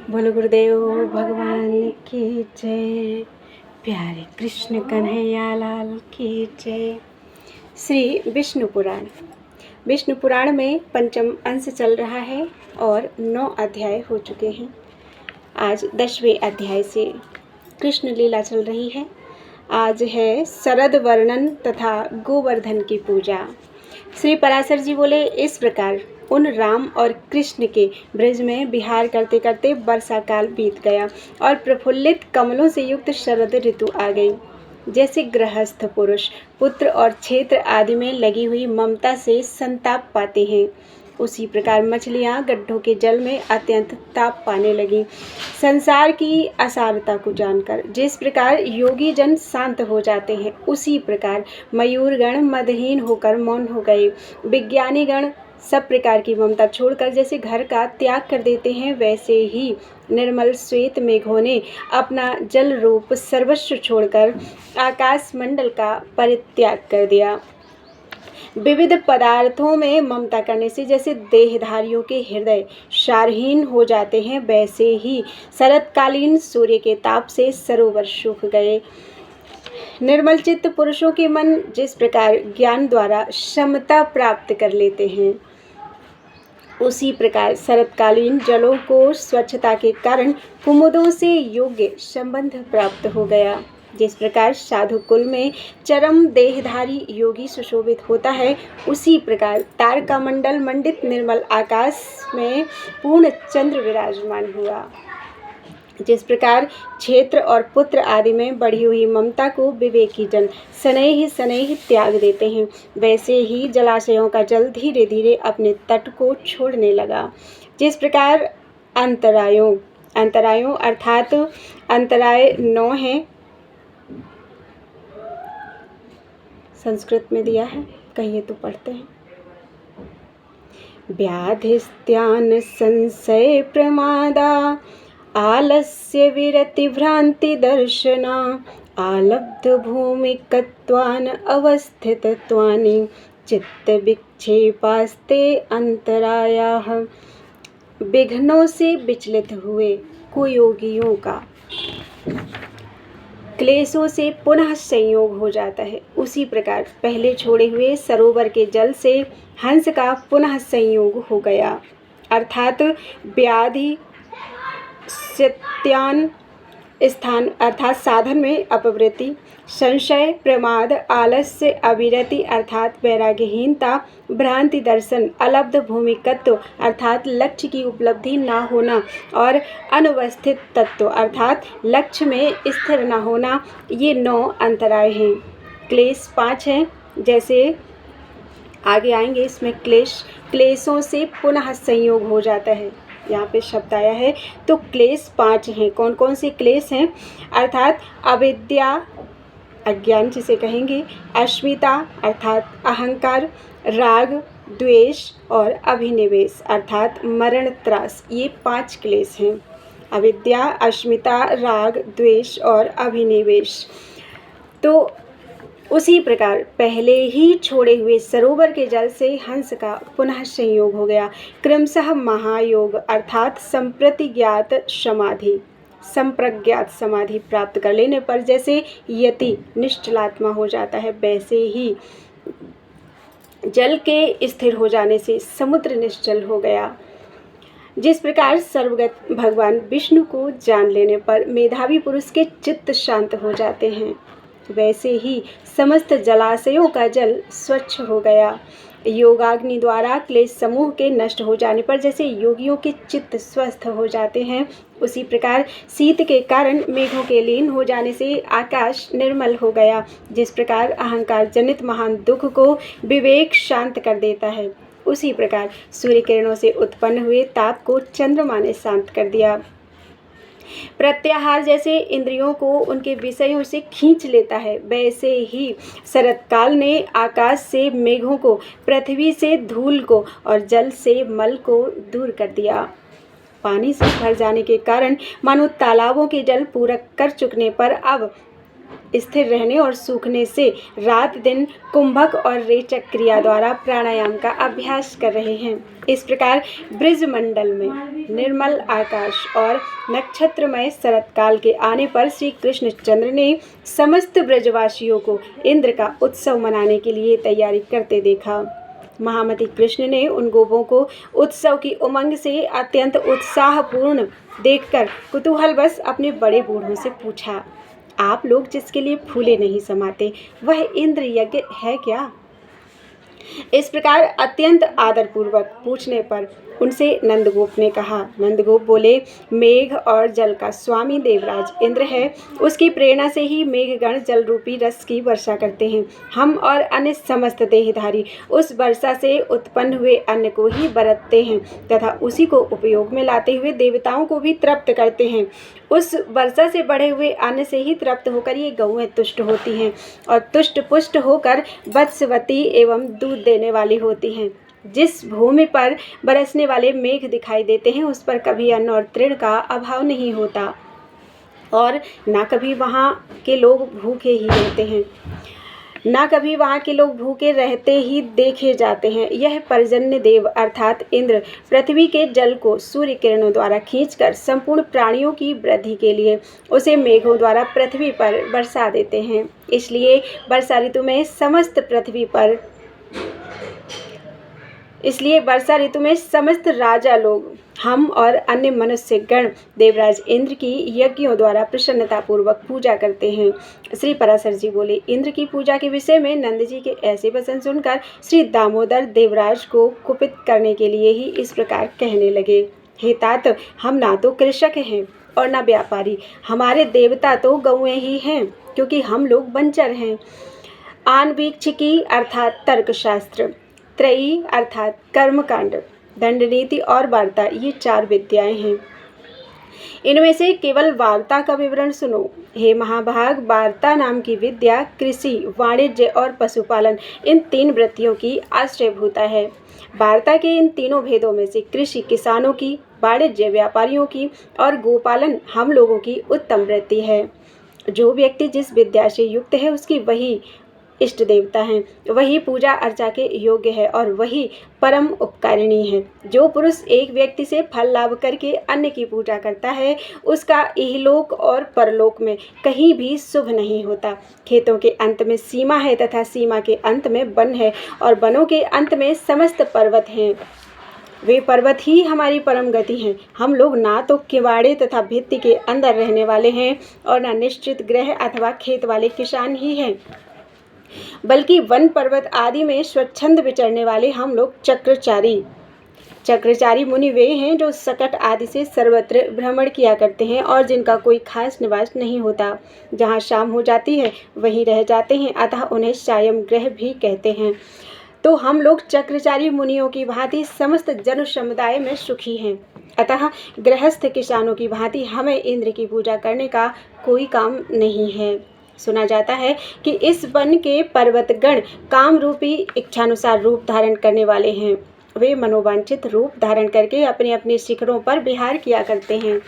बोलो गुरुदेव भगवान की जय। प्यारे कृष्ण कन्हैया लाल की जय। श्री विष्णु पुराण। विष्णु पुराण में पंचम अंश चल रहा है और 9 अध्याय हो चुके हैं। आज 10वें अध्याय से कृष्ण लीला चल रही है। आज है शरद वर्णन तथा गोवर्धन की पूजा। श्री पराशर जी बोले, इस प्रकार उन राम और कृष्ण के ब्रज में विहार करते करते वर्षा काल बीत गया और प्रफुल्लित कमलों से युक्त शरद ऋतु आ गई। जैसे गृहस्थ पुरुष पुत्र और क्षेत्र आदि में लगी हुई ममता से संताप पाते हैं, उसी प्रकार मछलियाँ गड्ढों के जल में अत्यंत ताप पाने लगी। संसार की असारता को जानकर जिस प्रकार योगी जन शांत हो जाते हैं, उसी प्रकार मयूरगण मदहीन होकर मौन हो गए। विज्ञानी गण सब प्रकार की ममता छोड़कर जैसे घर का त्याग कर देते हैं, वैसे ही निर्मल श्वेत मेघों ने अपना जल रूप सर्वस्व छोड़कर आकाश मंडल का परित्याग कर दिया। विविध पदार्थों में ममता करने से जैसे देहधारियों के हृदय क्षारहीन हो जाते हैं, वैसे ही शरतकालीन सूर्य के ताप से सरोवर सूख गए। निर्मल चित्त पुरुषों के मन जिस प्रकार ज्ञान द्वारा समता प्राप्त कर लेते हैं, उसी प्रकार शरतकालीन जलों को स्वच्छता के कारण कुमुदों से योग्य संबंध प्राप्त हो गया। जिस प्रकार साधु कुल में चरम देहधारी योगी सुशोभित होता है, उसी प्रकार तारका मंडल मंडित निर्मल आकाश में पूर्ण चंद्र विराजमान हुआ। जिस प्रकार क्षेत्र और पुत्र आदि में बढ़ी हुई ममता को विवेकी जन स्नेह स्नेह त्याग देते हैं, वैसे ही जलाशयों का जल धीरे धीरे अपने तट को छोड़ने लगा। जिस प्रकार अंतरायों अर्थात अंतराय 9 हैं, संस्कृत में दिया है, कहिए तो पढ़ते हैं। व्याधिस्त्यान संशय प्रमादा आलस्य विरति भ्रांति दर्शना आलब्ध भूमिकत्वान अवस्थितत्वानि चित्त विक्षेपास्ते अंतरायाः। विघ्नों से विचलित हुए कुयोगियों का क्लेशों से पुनः संयोग हो जाता है, उसी प्रकार पहले छोड़े हुए सरोवर के जल से हंस का पुनः संयोग हो गया। अर्थात व्याधि सत्यान स्थान अर्थात साधन में अपवृत्ति, संशय प्रमाद, आलस्य अविरति अर्थात वैराग्यहीनता, भ्रांति दर्शन, अलब्ध भूमिकत्व अर्थात लक्ष्य की उपलब्धि ना होना और अनवस्थित तत्व अर्थात लक्ष्य में स्थिर न होना, ये 9 अंतराय हैं। क्लेश 5 हैं, जैसे आगे आएंगे। इसमें क्लेशों से पुनः संयोग हो जाता है, यहाँ पे शब्द आया है। तो क्लेश 5 हैं। कौन कौन से क्लेश हैं? अर्थात अविद्या अज्ञान जिसे कहेंगे, अस्मिता अर्थात अहंकार, राग द्वेष और अभिनिवेश अर्थात मरण त्रास, ये 5 क्लेश हैं। अविद्या, अस्मिता, राग द्वेष और अभिनिवेश। तो उसी प्रकार पहले ही छोड़े हुए सरोवर के जल से हंस का पुनः संयोग हो गया। क्रमशः महायोग अर्थात संप्रज्ञात समाधि प्राप्त कर लेने पर जैसे यति निश्चलात्मा हो जाता है, वैसे ही जल के स्थिर हो जाने से समुद्र निश्चल हो गया। जिस प्रकार सर्वगत भगवान विष्णु को जान लेने पर मेधावी पुरुष के चित्त शांत हो जाते हैं, वैसे ही समस्त जलाशयों का जल स्वच्छ हो गया। योगाग्नि द्वारा क्लेश समूह के नष्ट हो जाने पर जैसे योगियों के चित्त स्वस्थ हो जाते हैं, उसी प्रकार शीत के कारण मेघों के लीन हो जाने से आकाश निर्मल हो गया। जिस प्रकार अहंकार जनित महान दुख को विवेक शांत कर देता है, उसी प्रकार सूर्य किरणों से उत्पन्न हुए ताप को चंद्रमा ने शांत कर दिया। प्रत्याहार जैसे इंद्रियों को उनके विषयों से खींच लेता है, वैसे ही शरतकाल ने आकाश से मेघों को, पृथ्वी से धूल को और जल से मल को दूर कर दिया। पानी से भर जाने के कारण मानो तालाबों के जल पूरक कर चुकने पर अब स्थिर रहने और सूखने से रात दिन कुंभक और रेचक क्रिया द्वारा प्राणायाम का अभ्यास कर रहे हैं। इस प्रकार ब्रजमंडल में निर्मल आकाश और नक्षत्रमय शरतकाल के आने पर श्री कृष्णचंद्र ने समस्त ब्रजवासियों को इंद्र का उत्सव मनाने के लिए तैयारी करते देखा। महामती कृष्ण ने उन गोपों को उत्सव की उमंग से अत्यंत उत्साहपूर्ण देखकर कुतूहलवश अपने बड़े बूढ़ों से पूछा, आप लोग जिसके लिए फूले नहीं समाते वह इंद्र यज्ञ है क्या? इस प्रकार अत्यंत आदरपूर्वक पूछने पर उनसे नंदगोप ने कहा। नंदगोप बोले, मेघ और जल का स्वामी देवराज इंद्र है, उसकी प्रेरणा से ही मेघगण जल रूपी रस की वर्षा करते हैं। हम और अन्य समस्त देहधारी उस वर्षा से उत्पन्न हुए अन्न को ही बरतते हैं तथा उसी को उपयोग में लाते हुए देवताओं को भी तृप्त करते हैं। उस वर्षा से बढ़े हुए अन्न से ही तृप्त होकर ये गौएं तुष्ट होती हैं और तुष्ट पुष्ट होकर वत्सवती एवं दूध देने वाली होती हैं। जिस भूमि पर बरसने वाले मेघ दिखाई देते हैं उस पर कभी अन्न और तृण का अभाव नहीं होता और ना कभी वहाँ के लोग भूखे रहते ही देखे जाते हैं। यह पर्जन्य देव अर्थात इंद्र पृथ्वी के जल को सूर्य किरणों द्वारा खींचकर संपूर्ण प्राणियों की वृद्धि के लिए उसे मेघों द्वारा पृथ्वी पर बरसा देते हैं। इसलिए वर्षा ऋतु में समस्त राजा लोग, हम और अन्य मनुष्य गण देवराज इंद्र की यज्ञों द्वारा प्रसन्नतापूर्वक पूजा करते हैं। श्री पराशर जी बोले, इंद्र की पूजा के विषय में नंद जी के ऐसे वचन सुनकर श्री दामोदर देवराज को कुपित करने के लिए ही इस प्रकार कहने लगे, हे तात, हम ना तो कृषक हैं और न व्यापारी, हमारे देवता तो गौएं ही हैं, क्योंकि हम लोग बंचर हैं। आनवीक्षिकी अर्थात तर्कशास्त्र, त्रयी अर्थात कर्मकांड, दंड नीति और वार्ता, ये 4 विद्याएं हैं। इनमें से केवल वार्ता का विवरण सुनो। हे महाभाग, वार्ता नाम की विद्या कृषि, वाणिज्य और पशुपालन, इन 3 वृत्तियों की आश्रयभूता है। वार्ता के इन तीनों भेदों में से कृषि किसानों की, वाणिज्य व्यापारियों की और गोपालन हम लोगों की उत्तम वृत्ति है। जो व्यक्ति जिस विद्या से युक्त है उसकी वही इष्ट देवता हैं, वही पूजा अर्चा के योग्य है और वही परम उपकारिणी है। जो पुरुष एक व्यक्ति से फल लाभ करके अन्य की पूजा करता है उसका इहलोक और परलोक में कहीं भी शुभ नहीं होता। खेतों के अंत में सीमा है तथा सीमा के अंत में वन है और वनों के अंत में समस्त पर्वत हैं। वे पर्वत ही हमारी परम गति हैं। हम लोग ना तो किवाड़े तथा भित्ति के अंदर रहने वाले हैं और न निश्चित गृह अथवा खेत वाले किसान ही हैं, बल्कि वन पर्वत आदि में स्वच्छंद विचरने वाले हम लोग चक्रचारी मुनि वे हैं जो सकट आदि से सर्वत्र भ्रमण किया करते हैं और जिनका कोई खास निवास नहीं होता। जहाँ शाम हो जाती है वहीं रह जाते हैं, अतः उन्हें सायं ग्रह भी कहते हैं। तो हम लोग चक्रचारी मुनियों की भांति समस्त जन समुदाय में सुखी हैं। अतः गृहस्थ किसानों की भांति हमें इंद्र की पूजा करने का कोई काम नहीं है। सुना जाता है कि इस वन के पर्वतगण काम रूपी इच्छानुसार रूप धारण करने वाले हैं। वे मनोवांछित रूप धारण करके अपने अपने शिखरों पर विहार किया करते हैं।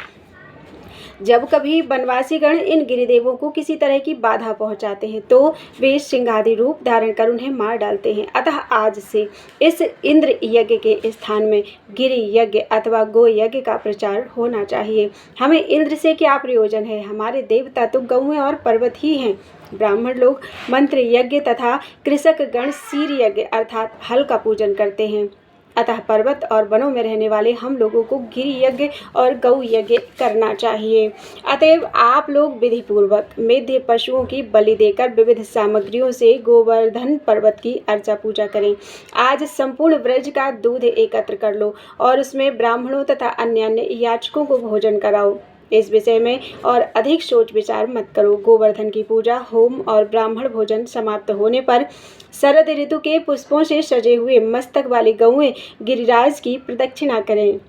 जब कभी वनवासीगण इन गिरिदेवों को किसी तरह की बाधा पहुंचाते हैं तो वे सिंहादि रूप धारण कर उन्हें मार डालते हैं। अतः आज से इस इंद्र यज्ञ के स्थान में गिरि यज्ञ अथवा गो यज्ञ का प्रचार होना चाहिए। हमें इंद्र से क्या प्रयोजन है? हमारे देवता तो गौएं और पर्वत ही हैं। ब्राह्मण लोग मंत्र यज्ञ तथा कृषक गण शीर यज्ञ अर्थात हल का पूजन करते हैं। अतः पर्वत और वनों में रहने वाले हम लोगों को गिरि यज्ञ और गौ यज्ञ करना चाहिए। अतएव आप लोग विधि पूर्वक मेध्य पशुओं की बलि देकर विविध सामग्रियों से गोवर्धन पर्वत की अर्चा पूजा करें। आज संपूर्ण व्रज का दूध एकत्र कर लो और उसमें ब्राह्मणों तथा अन्य याचकों को भोजन कराओ। इस विषय में और अधिक सोच विचार मत करो। गोवर्धन की पूजा, होम और ब्राह्मण भोजन समाप्त होने पर शरद ऋतु के पुष्पों से सजे हुए मस्तक वाली गौएं गिरिराज की प्रदक्षिणा करें।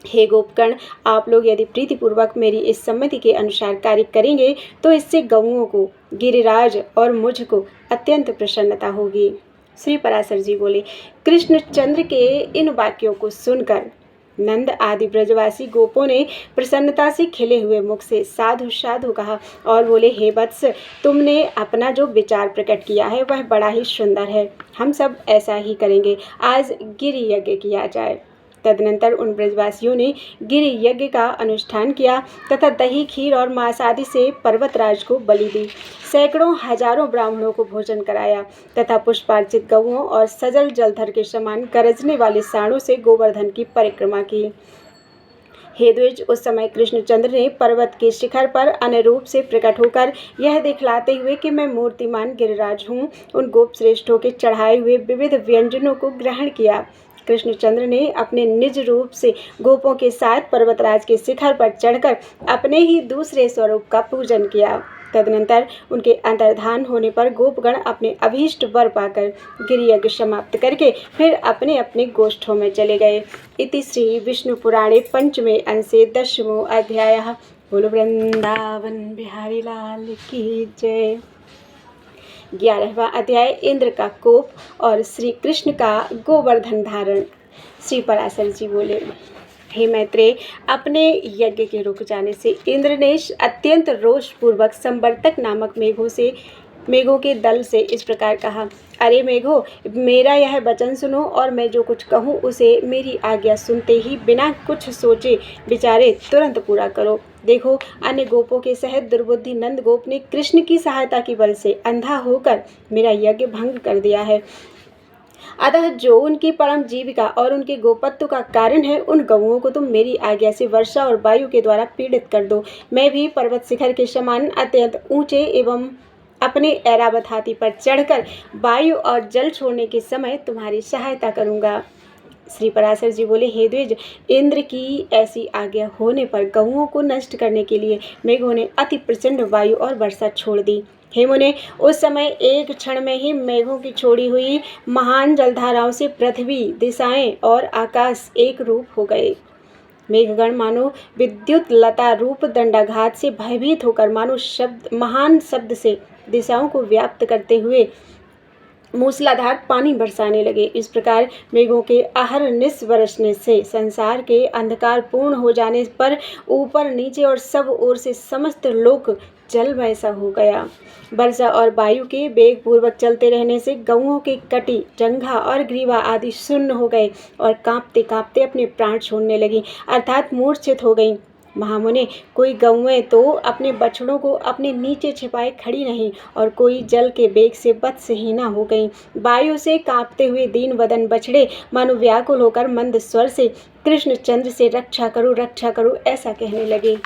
हे गोपगण, आप लोग यदि प्रीतिपूर्वक मेरी इस सम्मति के अनुसार कार्य करेंगे तो इससे गौओं को, गिरिराज और मुझको अत्यंत प्रसन्नता होगी। श्री पराशर जी बोले, कृष्णचंद्र के इन वाक्यों को सुनकर नंद आदि ब्रजवासी गोपों ने प्रसन्नता से खिले हुए मुख से साधु साधु कहा और बोले, हे वत्स, तुमने अपना जो विचार प्रकट किया है वह बड़ा ही सुंदर है। हम सब ऐसा ही करेंगे। आज गिरि यज्ञ किया जाए। तदनंतर उन ब्रजवासियों ने गिरि यज्ञ का अनुष्ठान किया तथा दही, खीर और मांस आदि से पर्वतराज को बलि दी। सैकड़ों हजारों ब्राह्मणों को भोजन कराया तथा पुष्पार्चित गौओं और सजल जलधर के समान गरजने वाले सांडों से गोवर्धन की परिक्रमा की। हे द्विज, उस समय कृष्णचंद्र ने पर्वत के शिखर पर अनुरूप से प्रकट होकर यह दिखलाते हुए कि मैं मूर्तिमान गिरिराज हूँ, उन गोप श्रेष्ठों के चढ़ाए हुए विविध व्यंजनों को ग्रहण किया। कृष्णचंद्र ने अपने निज रूप से गोपों के साथ पर्वतराज के शिखर पर चढ़कर अपने ही दूसरे स्वरूप का पूजन किया। तदनंतर उनके अंतर्धान होने पर गोपगण अपने अभीष्ट वर पाकर गिरियज्ञ समाप्त करके फिर अपने अपने गोष्ठों में चले गए। इति श्री विष्णु पुराणे पंचमे अंशे 10वां अध्यायः। बोलो वृंदावन बिहारी लाल की जय। 11वां अध्याय, इंद्र का कोप और श्री कृष्ण का गोवर्धन धारण। श्री पराशर जी बोले, हे मैत्रेय, अपने यज्ञ के रुक जाने से इंद्र ने अत्यंत रोषपूर्वक संवर्तक नामक मेघों के दल से इस प्रकार कहा, अरे मेघों, मेरा यह वचन सुनो और मैं जो कुछ कहूँ उसे मेरी आज्ञा सुनते ही बिना कुछ सोचे विचारे तुरंत पूरा करो। देखो, अन्य गोपों के सहित दुर्बुद्धि नंद गोप ने कृष्ण की सहायता के बल से अंधा होकर मेरा यज्ञ भंग कर दिया है। अतः जो उनकी परम जीविका और उनके गोपत्व का कारण है, उन गौओं को तुम मेरी आज्ञा से वर्षा और वायु के द्वारा पीड़ित कर दो। मैं भी पर्वत शिखर के समान अत्यंत ऊंचे एवं अपने ऐरावत हाथी पर चढ़कर वायु और जल छोड़ने के समय तुम्हारी सहायता करूंगा। श्री पराशर जी बोले, हे द्विज, इंद्र की ऐसी आज्ञा होने पर गौओं को नष्ट करने के लिए मेघों ने अति प्रचंड वायु और वर्षा छोड़ दी। हे मुने, उस समय एक क्षण में ही मेघों की छोड़ी हुई महान जलधाराओं से पृथ्वी, दिशाएं और आकाश एक रूप हो गए। मेघगण मानो विद्युत लता रूप दंडाघात से भयभीत होकर मानो महान शब्द से दिशाओं को व्याप्त करते हुए मूसलाधार पानी बरसाने लगे। इस प्रकार मेघों के अहरनिश बरसने से संसार के अंधकार पूर्ण हो जाने पर ऊपर नीचे और सब ओर से समस्त लोक जलमय सा हो गया। वर्षा और वायु के वेग पूर्वक चलते रहने से गौओं के कटी, जंघा और ग्रीवा आदि शून्य हो गए और कांपते कांपते अपने प्राण छोड़ने लगी, अर्थात मूर्छित हो गईं। महामुने, कोई गौएं तो अपने बछड़ों को अपने नीचे छिपाए खड़ी नहीं और कोई जल के वेग से वत्सहीना हो गईं। वायु से कांपते हुए दीन वदन बछड़े मानो व्याकुल होकर मंद स्वर से कृष्णचंद्र से रक्षा करो ऐसा कहने लगे।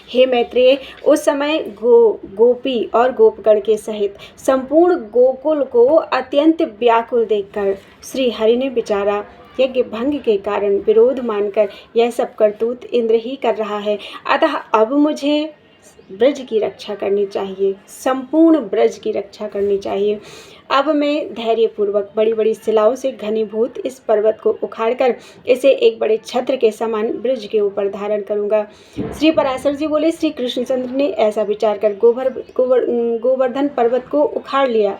हे मैत्रेय, उस समय गोपी और गोपगण के सहित संपूर्ण गोकुल को अत्यंत व्याकुल देखकर श्री हरि ने विचारा, यज्ञ भंग के कारण विरोध मानकर यह सब करतूत इंद्र ही कर रहा है, अतः अब मुझे ब्रज की रक्षा करनी चाहिए, संपूर्ण ब्रज की रक्षा करनी चाहिए। अब मैं धैर्यपूर्वक बड़ी बड़ी शिलाओं से घनीभूत इस पर्वत को उखाड़कर इसे एक बड़े छत्र के समान ब्रज के ऊपर धारण करूंगा। श्री पराशर जी बोले, श्री कृष्णचंद्र ने ऐसा विचार कर गोवर्धन पर्वत को उखाड़ लिया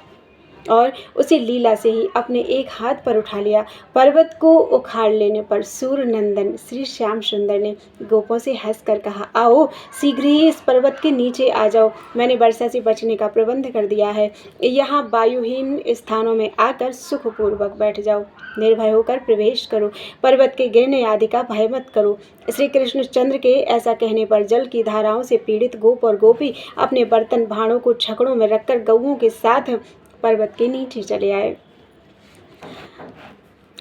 और उसे लीला से ही अपने एक हाथ पर उठा लिया। पर्वत को उखाड़ लेने पर सूर्य नंदन श्री श्याम सुंदर ने गोपों से हंसकर कहा, आओ शीघ्र ही इस पर्वत के नीचे आ जाओ, मैंने वर्षा से बचने का प्रबंध कर दिया है। यहाँ वायुहीन स्थानों में आकर सुखपूर्वक बैठ जाओ, निर्भय होकर प्रवेश करो, पर्वत के गिरने आदि का भय मत करो। श्री कृष्णचंद्र के ऐसा कहने पर जल की धाराओं से पीड़ित गोप और गोपी अपने बर्तन भाणों को छकड़ों में रखकर गौओं के साथ पर्वत के नीचे चले आए।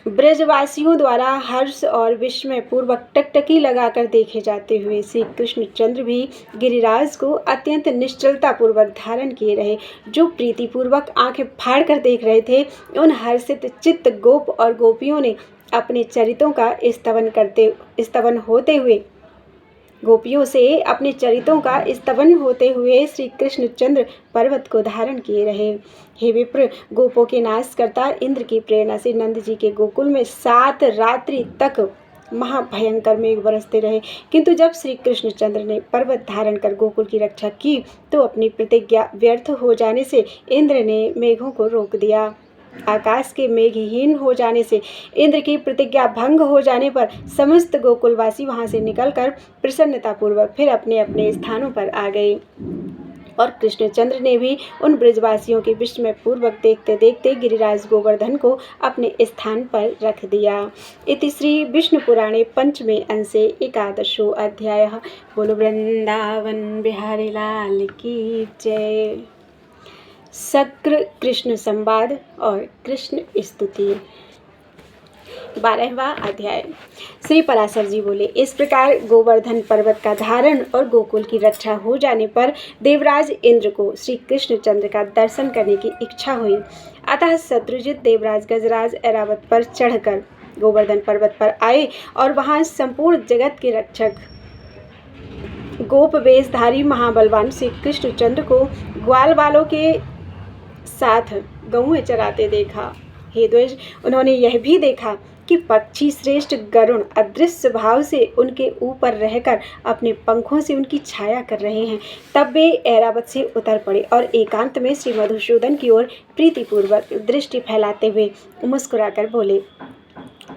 ब्रजवासियों द्वारा हर्ष और विस्मय पूर्वक टकटकी लगाकर देखे जाते हुए श्री कृष्णचंद्र भी गिरिराज को अत्यंत निश्चलता पूर्वक धारण किए रहे। जो प्रीति पूर्वक आंखें फाड़ कर देख रहे थे, उन हर्षित चित्त गोप और गोपियों ने अपने चरितों का स्तवन होते हुए श्री कृष्णचंद्र पर्वत को धारण किए रहे। हे विप्र, गोपों के नाश करता इंद्र की प्रेरणा से नंद जी के गोकुल में 7 रात्रि तक महाभयंकर मेघ बरसते रहे, किंतु जब श्री कृष्णचंद्र ने पर्वत धारण कर गोकुल की रक्षा की तो अपनी प्रतिज्ञा व्यर्थ हो जाने से इंद्र ने मेघों को रोक दिया। आकाश के मेघहीन हो जाने से, इंद्र की प्रतिज्ञा भंग हो जाने पर समस्त गोकुलवासी वहाँ से निकलकर प्रसन्नतापूर्वक फिर अपने अपने स्थानों पर आ गए। और कृष्णचंद्र ने भी उन ब्रजवासियों के विस्मय पूर्वक देखते देखते गिरिराज गोवर्धन को अपने स्थान पर रख दिया। इति श्री विष्णु पुराणे पंचमे अंशे एकादशो अध्यायः। बोलो वृंदावन बिहारी लाल की जय। शक्र कृष्ण संवाद और कृष्ण स्तुति। 12वां अध्याय। श्री पराशर जी बोले, इस प्रकार गोवर्धन पर्वत का धारण और गोकुल की रक्षा हो जाने पर देवराज इंद्र को श्री कृष्णचंद्र का दर्शन करने की इच्छा हुई। अतः शत्रुजित देवराज गजराज ऐरावत पर चढ़कर गोवर्धन पर्वत पर आए और वहां संपूर्ण जगत के रक्षक गोप वेशधारी महाबलवान श्री कृष्णचंद्र को ग्वाल वालों के साथ गौएं चराते देखा। हे द्विज, उन्होंने यह भी देखा कि पक्षी श्रेष्ठ गरुण अदृश्य भाव से उनके ऊपर रहकर अपने पंखों से उनकी छाया कर रहे हैं। तब वे ऐरावत से उतर पड़े और एकांत में श्री मधुसूदन की ओर प्रीतिपूर्वक दृष्टि फैलाते हुए मुस्कुराकर बोले।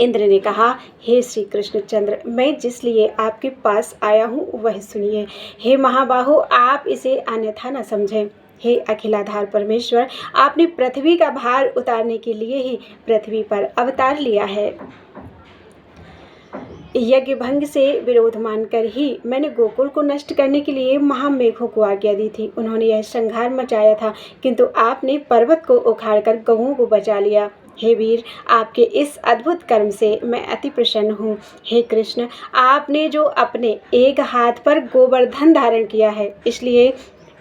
इंद्र ने कहा, हे श्री कृष्णचंद्र, मैं जिस लिए आपके पास आया हूँ वह सुनिए। हे महाबाहो, आप इसे अन्यथा न समझें। हे अखिलाधार परमेश्वर, आपने पृथ्वी का भार उतारने के लिए ही पृथ्वी पर अवतार लिया है। यज्ञ भंग से विरोध मानकर ही मैंने गोकुल को नष्ट करने के लिए महामेघों को आज्ञा दी थी। उन्होंने यह संहार मचाया था, किंतु आपने पर्वत को उखाड़कर गौओं को बचा लिया। हे वीर, आपके इस अद्भुत कर्म से मैं अति प्रसन्न हूँ। हे कृष्ण, आपने जो अपने एक हाथ पर गोवर्धन धारण किया है, इसलिए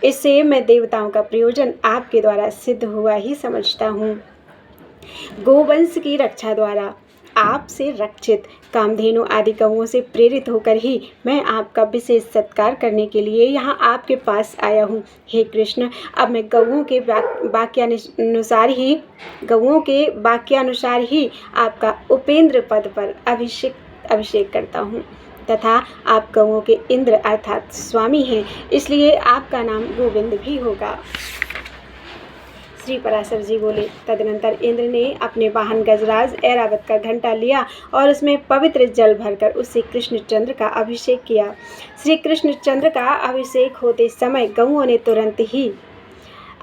इससे मैं देवताओं का प्रयोजन आपके द्वारा सिद्ध हुआ ही समझता हूँ। गोवंश की रक्षा द्वारा आपसे रक्षित कामधेनु आदि गौओं से प्रेरित होकर ही मैं आपका विशेष सत्कार करने के लिए यहाँ आपके पास आया हूँ। हे कृष्ण, अब मैं गौओं के वाक्यानुसार ही आपका उपेंद्र पद पर अभिषेक करता हूँ तथा आप गौओं के इंद्र अर्थात स्वामी हैं, इसलिए आपका नाम गोविंद भी होगा। श्री पराशर जी बोले, तदनंतर इंद्र ने अपने वाहन गजराज ऐरावत का घंटा लिया और उसमें पवित्र जल भरकर उससे कृष्णचंद्र का अभिषेक किया। श्री कृष्णचंद्र का अभिषेक होते समय गौओं ने तुरंत ही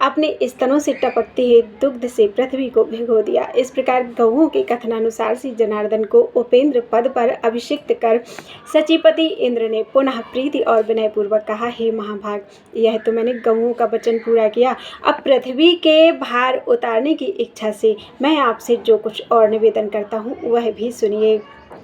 अपने स्तनों से टपकते हुए दुग्ध से पृथ्वी को भिगो दिया। इस प्रकार गौओं के कथनानुसार श्री जनार्दन को उपेंद्र पद पर अभिषिक्त कर सचिपति इंद्र ने पुनः प्रीति और विनयपूर्वक कहा, हे महाभाग, यह तो मैंने गौओं का वचन पूरा किया। अब पृथ्वी के भार उतारने की इच्छा से मैं आपसे जो कुछ और निवेदन करता हूँ वह भी सुनिए।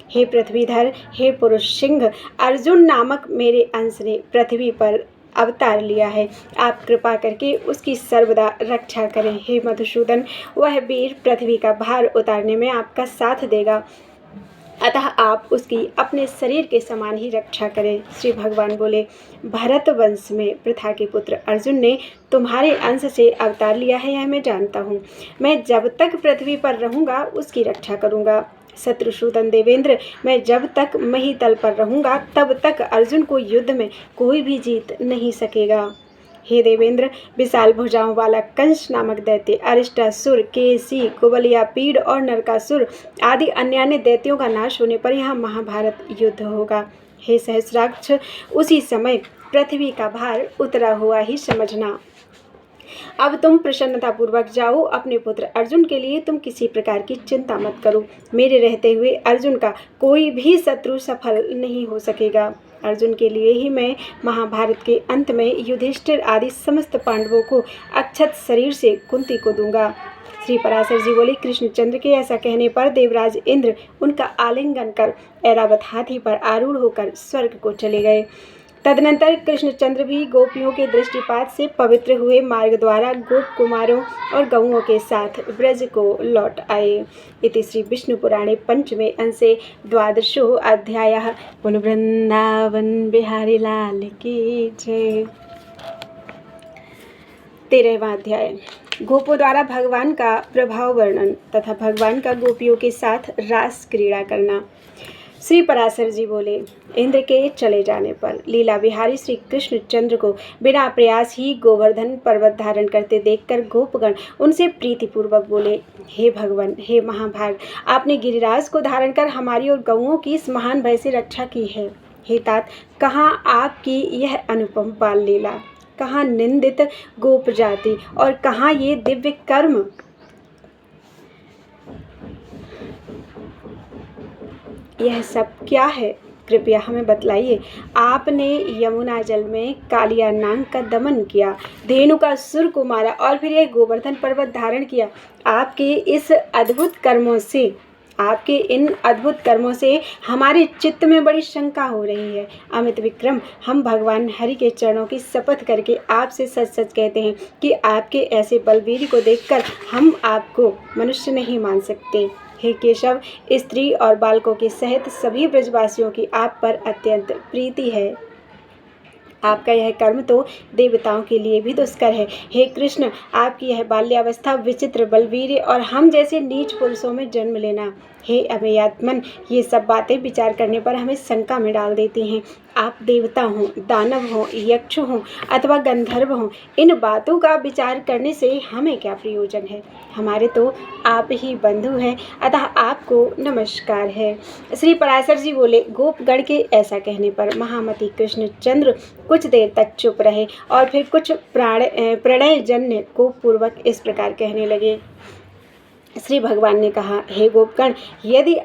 हे पृथ्वीधर, हे पुरुष सिंह, अर्जुन नामक मेरे अंश ने पृथ्वी पर अवतार लिया है। आप कृपा करके उसकी सर्वदा रक्षा करें। हे मधुसूदन, वह वीर पृथ्वी का भार उतारने में आपका साथ देगा, अतः आप उसकी अपने शरीर के समान ही रक्षा करें। श्री भगवान बोले, भरत वंश में पृथा के पुत्र अर्जुन ने तुम्हारे अंश से अवतार लिया है, यह मैं जानता हूँ। मैं जब तक पृथ्वी पर रहूँगा उसकी रक्षा करूँगा। शत्रुसूदन देवेंद्र, मैं जब तक महीतल पर रहूँगा तब तक अर्जुन को युद्ध में कोई भी जीत नहीं सकेगा। हे देवेंद्र, विशाल भुजाओं वाला कंस नामक दैत्य, अरिष्टासुर, केसी, कुबलिया पीड़ और नरकासुर आदि अन्य दैत्यों का नाश होने पर यहाँ महाभारत युद्ध होगा। हे सहस्राक्ष, उसी समय पृथ्वी का भार उतरा हुआ ही समझना। अब तुम प्रसन्नतापूर्वक जाओ। अपने पुत्र अर्जुन के लिए तुम किसी प्रकार की चिंता मत करो। मेरे रहते हुए अर्जुन का कोई भी शत्रु सफल नहीं हो सकेगा। अर्जुन के लिए ही मैं महाभारत के अंत में युधिष्ठिर आदि समस्त पांडवों को अक्षत शरीर से कुंती को दूंगा। श्री पराशर जी बोले, कृष्णचंद्र के ऐसा कहने पर देवराज इंद्र उनका आलिंगन कर ऐरावत हाथी पर आरूढ़ होकर स्वर्ग को चले गए। तदनंतर कृष्णचंद्र भी गोपियों के दृष्टिपात से पवित्र हुए मार्ग द्वारा गोप कुमारों और गौओं के साथ ब्रज को लौट आए। इति श्री विष्णु पुराणे पंचमे अंशे द्वादशो अध्यायः। बोलो वृंदावन बिहारी लाल की जय। 13वां अध्याय। गोपों द्वारा भगवान का प्रभाव वर्णन तथा भगवान का गोपियों के साथ रास क्रीड़ा करना। श्री पराशर जी बोले, इंद्र के चले जाने पर लीला बिहारी श्री कृष्ण चंद्र को बिना प्रयास ही गोवर्धन पर्वत धारण करते देखकर गोपगण उनसे प्रीतिपूर्वक बोले, हे भगवान, हे महाभाग, आपने गिरिराज को धारण कर हमारी और गौओं की इस महान भय से रक्षा की है। हे तात, कहाँ आपकी यह अनुपम बाल लीला, कहाँ निंदित गोप जाति और कहाँ ये दिव्य कर्म। यह सब क्या है, कृपया हमें बतलाइए। आपने यमुना जल में कालिया नाग का दमन किया, धेनु का सुर को मारा और फिर यह गोवर्धन पर्वत धारण किया। आपके इन अद्भुत कर्मों से हमारे चित्त में बड़ी शंका हो रही है। अमित विक्रम, हम भगवान हरि के चरणों की शपथ करके आपसे सच सच कहते हैं कि आपके ऐसे बलवीर को देखकर हम आपको मनुष्य नहीं मान सकते। हे केशव, स्त्री और बालकों के सहित सभी ब्रजवासियों की आप पर अत्यंत प्रीति है। आपका यह कर्म तो देवताओं के लिए भी दुष्कर है। हे कृष्ण, आपकी यह बाल्यावस्था, विचित्र बलवीर्य और हम जैसे नीच पुरुषों में जन्म लेना, हे अभयात्मन, ये सब बातें विचार करने पर हमें शंका में डाल देती हैं। आप देवता हों, दानव हों, यक्ष हों अथवा गंधर्व हों, इन बातों का विचार करने से हमें क्या प्रयोजन है। हमारे तो आप ही बंधु हैं, अतः आपको नमस्कार है। श्री पराशर जी बोले, गोपगण के ऐसा कहने पर महामती कृष्णचंद्र कुछ देर तक चुप रहे और फिर कुछ प्रणयजन्य को पूर्वक इस प्रकार कहने लगे। श्री भगवान ने कहा, हे गोपगण, यदि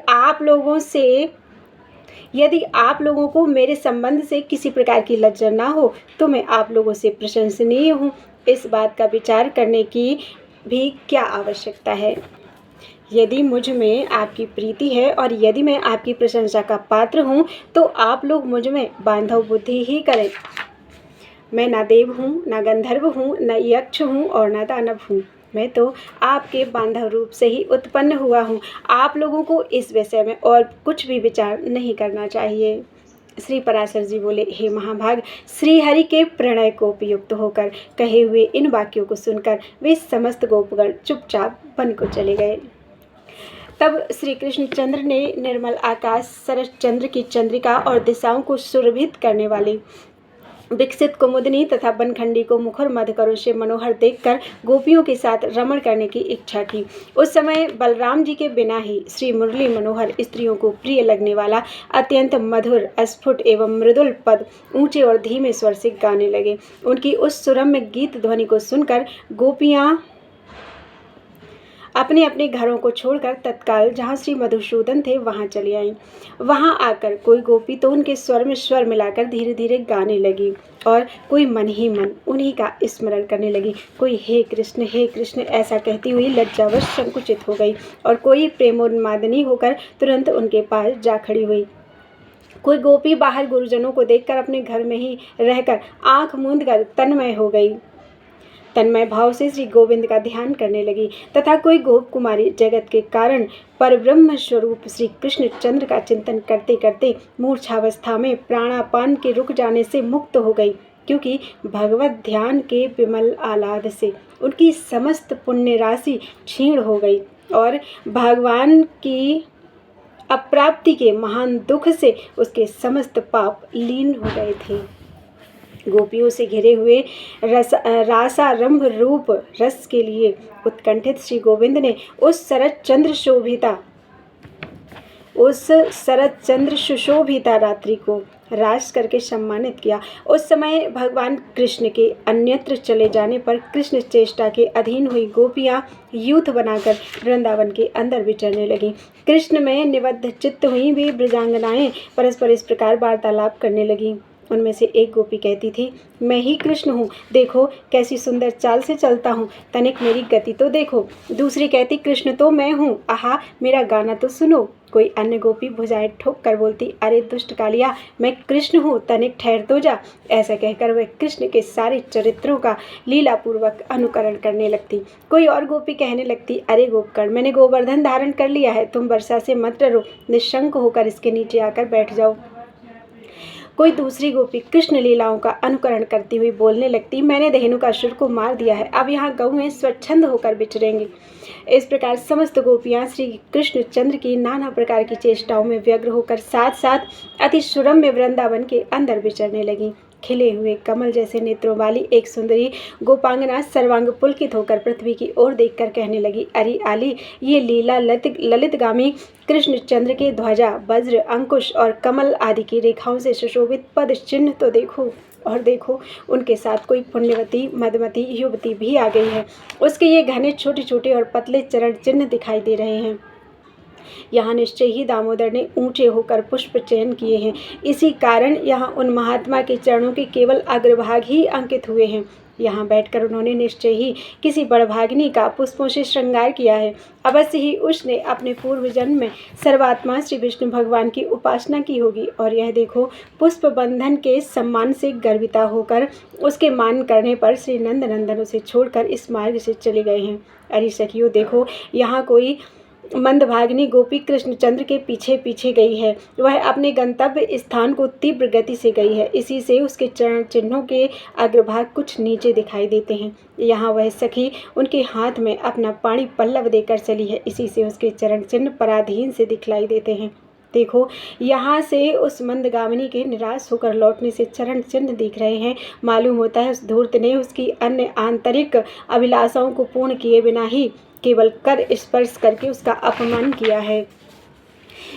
आप लोगों को मेरे संबंध से किसी प्रकार की लज्जा ना हो तो मैं आप लोगों से प्रशंसनीय हूँ। इस बात का विचार करने की भी क्या आवश्यकता है। यदि मुझ में आपकी प्रीति है और यदि मैं आपकी प्रशंसा का पात्र हूँ तो आप लोग मुझ में बांधव बुद्धि ही करें। मैं ना देव हूँ, ना गंधर्व हूँ, न यक्ष हूँ और न दानव हूँ। मैं तो आपके बांधव रूप से ही उत्पन्न हुआ हूँ। आप लोगों को इस विषय में और कुछ भी विचार नहीं करना चाहिए। श्री पराशर जी बोले, हे महाभाग, श्री हरि के प्रणय को उपयुक्त होकर कहे हुए इन वाक्यों को सुनकर वे समस्त गोपगण चुपचाप वन को चले गए। तब श्री कृष्णचंद्र ने निर्मल आकाश, शरद चंद्र की चंद्रिका और दिशाओं को सुरभित करने वाली विकसित कुमुदनी तथा बनखंडी को मुखर मधुकरों से मनोहर देखकर गोपियों के साथ रमण करने की इच्छा की। उस समय बलराम जी के बिना ही श्री मुरली मनोहर स्त्रियों को प्रिय लगने वाला अत्यंत मधुर, स्फुट एवं मृदुल पद ऊंचे और धीमे स्वर से गाने लगे। उनकी उस सुरम्य गीत ध्वनि को सुनकर गोपियाँ अपने अपने घरों को छोड़कर तत्काल जहाँ श्री मधुसूदन थे वहाँ चली आईं। वहाँ आकर कोई गोपी तो उनके स्वर में स्वर मिलाकर धीरे धीरे गाने लगी और कोई मन ही मन उन्हीं का स्मरण करने लगी। कोई हे कृष्ण ऐसा कहती हुई लज्जावश संकुचित हो गई और कोई प्रेमोन्मादिनी होकर तुरंत उनके पास जा खड़ी हुई। कोई गोपी बाहर गुरुजनों को देखकर अपने घर में ही रहकर आँख मूंद कर तन्मय भाव से श्री गोविंद का ध्यान करने लगी तथा कोई गोप कुमारी जगत के कारण परब्रह्म स्वरूप श्री कृष्ण चंद्र का चिंतन करते करते मूर्छावस्था में प्राणापान के रुक जाने से मुक्त हो गई, क्योंकि भगवत ध्यान के विमल आह्लाद से उनकी समस्त पुण्य राशि क्षीण हो गई और भगवान की अप्राप्ति के महान दुख से उसके समस्त पाप लीन हो गए थे। गोपियों से घिरे हुए रासारंभ रूप रस के लिए उत्कंठित श्री गोविंद ने उस शरद चंद्र सुशोभिता रात्रि को रास करके सम्मानित किया। उस समय भगवान कृष्ण के अन्यत्र चले जाने पर कृष्ण चेष्टा के अधीन हुई गोपियाँ यूथ बनाकर वृंदावन के अंदर विचरने लगीं। कृष्ण में निबद्ध चित्त हुई वे ब्रजांगनाएं परस्पर इस प्रकार वार्तालाप करने लगीं। उनमें से एक गोपी कहती थी, मैं ही कृष्ण हूँ, देखो कैसी सुंदर चाल से चलता हूँ, तनिक मेरी गति तो देखो। दूसरी कहती, कृष्ण तो मैं हूँ, आहा मेरा गाना तो सुनो। कोई अन्य गोपी भुजाएं ठोक कर बोलती, अरे दुष्ट कालिया, मैं कृष्ण हूँ, तनिक ठहर तो जा। ऐसा कहकर वह कृष्ण के सारे चरित्रों का लीलापूर्वक अनुकरण करने लगती। कोई और गोपी कहने लगती, अरे गोपकर्ण, मैंने गोवर्धन धारण कर लिया है, तुम वर्षा से मत डरो, निशंक होकर इसके नीचे आकर बैठ जाओ। कोई दूसरी गोपी कृष्ण लीलाओं का अनुकरण करती हुई बोलने लगती, मैंने धेनुकासुर को मार दिया है, अब यहाँ गौएं स्वच्छंद होकर विचरेंगी। इस प्रकार समस्त गोपियाँ श्री कृष्णचंद्र की नाना प्रकार की चेष्टाओं में व्यग्र होकर साथ साथ अति सुरम्य वृंदावन के अंदर विचरने लगीं। खिले हुए कमल जैसे नेत्रों वाली एक सुंदरी गोपांगना सर्वांग पुलकित होकर पृथ्वी की ओर देखकर कहने लगी, अरे आली, ये लीला ललितगामी कृष्णचंद्र के ध्वजा, वज्र, अंकुश और कमल आदि की रेखाओं से सुशोभित पद चिन्ह तो देखो। और देखो, उनके साथ कोई पुण्यवती मदमती युवती भी आ गई है। उसके ये घने छोटे छोटे और पतले चरण चिन्ह दिखाई दे रहे हैं। यहाँ निश्चय ही दामोदर ने ऊंचे होकर पुष्प चयन किए हैं। इसी कारण यहाँ उन महात्मा के चरणों के केवल अग्रभाग ही अंकित हुए हैं। यहाँ बैठकर उन्होंने निश्चय ही किसी बड़भागिनी का पुष्पों से श्रृंगार किया है। अवश्य ही उसने अपने पूर्व जन्म में सर्वात्मा श्री विष्णु भगवान की उपासना की होगी। और यह देखो, पुष्प बंधन के सम्मान से गर्विता होकर उसके मान करने पर श्री नंद नंदन उसे छोड़कर इस मार्ग से चले गए हैं। अरे सखियों, देखो, यहाँ कोई मंदभागिनी गोपी कृष्णचंद्र के पीछे पीछे गई है। वह अपने गंतव्य स्थान को तीव्र गति से गई है। इसी से उसके चरण चिन्हों के अग्रभाग कुछ नीचे दिखाई देते हैं। यहाँ वह सखी उनके हाथ में अपना पाणी पल्लव देकर चली है। इसी से उसके चरण चिन्ह पराधीन से दिखलाई देते हैं। देखो, यहाँ से उस मंदगामिनी के निराश होकर लौटने से चरण चिन्ह दिख रहे हैं। मालूम होता है उस धूर्त ने उसकी अन्य आंतरिक अभिलाषाओं को पूर्ण किए बिना ही केवल कर स्पर्श करके उसका अपमान किया है।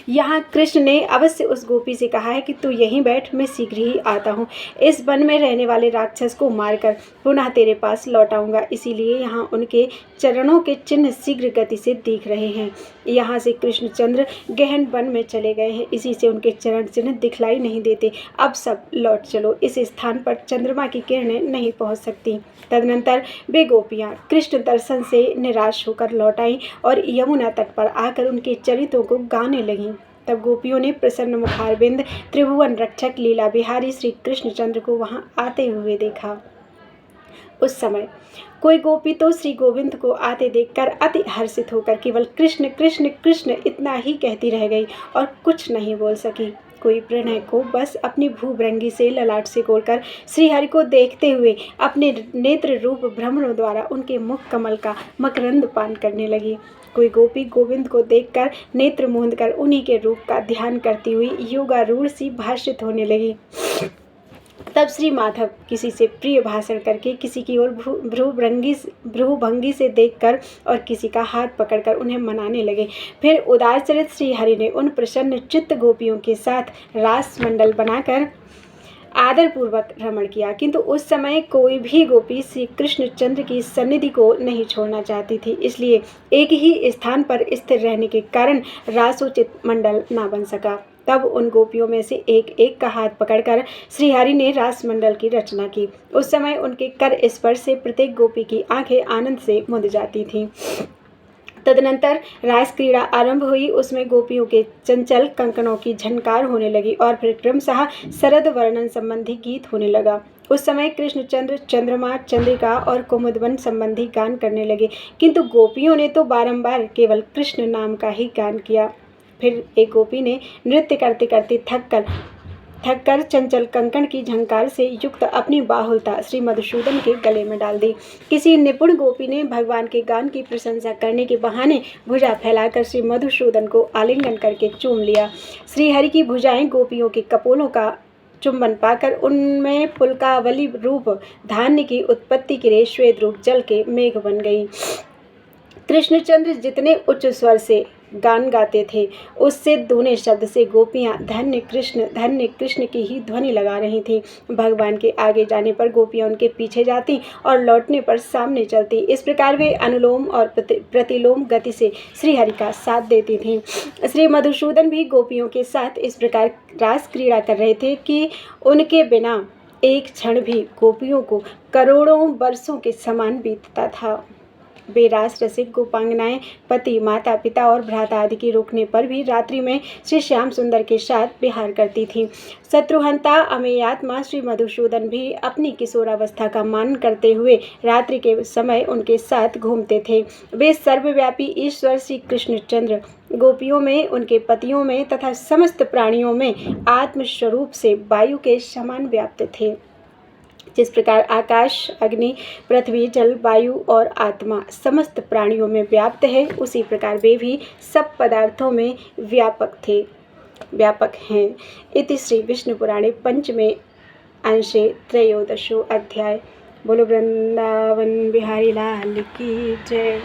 यहाँ कृष्ण ने अवश्य उस गोपी से कहा है कि तू यहीं बैठ, मैं शीघ्र ही आता हूँ। इस वन में रहने वाले राक्षस को मारकर पुनः तेरे पास लौट आऊँगा। इसीलिए यहाँ उनके चरणों के चिन्ह शीघ्र गति से दिख रहे हैं। यहाँ से कृष्णचंद्र गहन वन में चले गए हैं। इसी से उनके चरण चिन्ह दिखलाई नहीं देते। अब सब लौट चलो, इस स्थान पर चंद्रमा की किरणें नहीं पहुँच सकती। तदनंतर वे गोपियाँ कृष्ण दर्शन से निराश होकर लौट आईं और यमुना तट पर आकर उनके चरित्रों को गाने लगीं। तब गोपियों ने प्रसन्न मुखारबिंद त्रिभुवन रक्षक लीला बिहारी श्री कृष्णचंद्र को वहां आते हुए देखा। उस समय कोई गोपी तो श्री गोविंद को आते देखकर अति हर्षित होकर केवल कृष्ण कृष्ण कृष्ण इतना ही कहती रह गई और कुछ नहीं बोल सकी। कोई प्रणय को बस अपनी भूभृंगी से ललाट से खोलकर श्रीहरि को देखते हुए अपने नेत्र रूप भ्रमरों द्वारा उनके मुख कमल का मकरंद पान करने लगी। कोई गोपी गोविंद को देखकर नेत्र मूंद कर उन्हीं के रूप का ध्यान करती हुई योगारूढ़ सी भाषित होने लगी। तब श्री माधव किसी से प्रिय भाषण करके किसी की ओर भ्रूभंगी से देखकर और किसी का हाथ पकड़कर उन्हें मनाने लगे। फिर उदारचरित श्री हरि ने उन प्रसन्न चित्त गोपियों के साथ रास मंडल बनाकर आदरपूर्वक रमण किया। किंतु उस समय कोई भी गोपी श्री कृष्णचंद्र की सन्निधि को नहीं छोड़ना चाहती थी। इसलिए एक ही स्थान पर स्थिर रहने के कारण रासोचित मंडल न बन सका। तब उन गोपियों में से एक एक का हाथ पकड़कर श्रीहरि ने रास मंडल की रचना की। उस समय उनके कर स्पर्श से प्रत्येक गोपी की आंखें आनंद से मुंद जाती थीं। तदनंतर रास क्रीड़ा आरंभ हुई। उसमें गोपियों के चंचल कंकणों की झनकार होने लगी और फिर क्रमशः शरद वर्णन संबंधी गीत होने लगा। उस समय कृष्णचंद्र चंद्रमा, चंद्रिका और कुमुदवन संबंधी गान करने लगे। किंतु गोपियों ने तो बारंबार केवल कृष्ण नाम का ही गान किया। फिर एक गोपी ने नृत्य करते करते थककर चंचल कंकण की झंकार से युक्त अपनी बाहुलता श्री मधुसूदन के गले में डाल दी। किसी निपुण गोपी ने भगवान के गान की प्रशंसा करने के बहाने भुजा फैलाकर श्री मधुसूदन को आलिंगन करके चूम लिया। श्रीहरि की भुजाएं गोपियों के कपोलों का चुंबन पाकर उनमें पुलकावली रूप धान्य की उत्पत्ति के लिए श्वेत रूप जल के मेघ बन गई। कृष्णचंद्र जितने उच्च स्वर से गान गाते थे, उससे दूने शब्द से गोपियां धन्य कृष्ण की ही ध्वनि लगा रही थीं। भगवान के आगे जाने पर गोपियां उनके पीछे जाती और लौटने पर सामने चलती। इस प्रकार वे अनुलोम और प्रतिलोम गति से श्रीहरि का साथ देती थीं। श्री मधुसूदन भी गोपियों के साथ इस प्रकार रास क्रीड़ा कर रहे थे कि उनके बिना एक क्षण भी गोपियों को करोड़ों वर्षों के समान बीतता था। बेरास रसिक गोपांगनाएं पति, माता, पिता और भ्राता आदि के रोकने पर भी रात्रि में श्री श्याम सुंदर के साथ विहार करती थीं। शत्रुहंता अमेयात्मा श्री मधुसूदन भी अपनी किशोरावस्था का मान करते हुए रात्रि के समय उनके साथ घूमते थे। वे सर्वव्यापी ईश्वर श्री कृष्णचंद्र गोपियों में, उनके पतियों में तथा समस्त प्राणियों में आत्मस्वरूप से वायु के समान व्याप्त थे। जिस प्रकार आकाश, अग्नि, पृथ्वी, जल, वायु और आत्मा समस्त प्राणियों में व्याप्त है, उसी प्रकार वे भी सब पदार्थों में व्यापक हैं। इति श्री विष्णु पुराणे पंचमे अंशे त्रयोदशो अध्याय। बोलो वृंदावन बिहारी लाल की जय।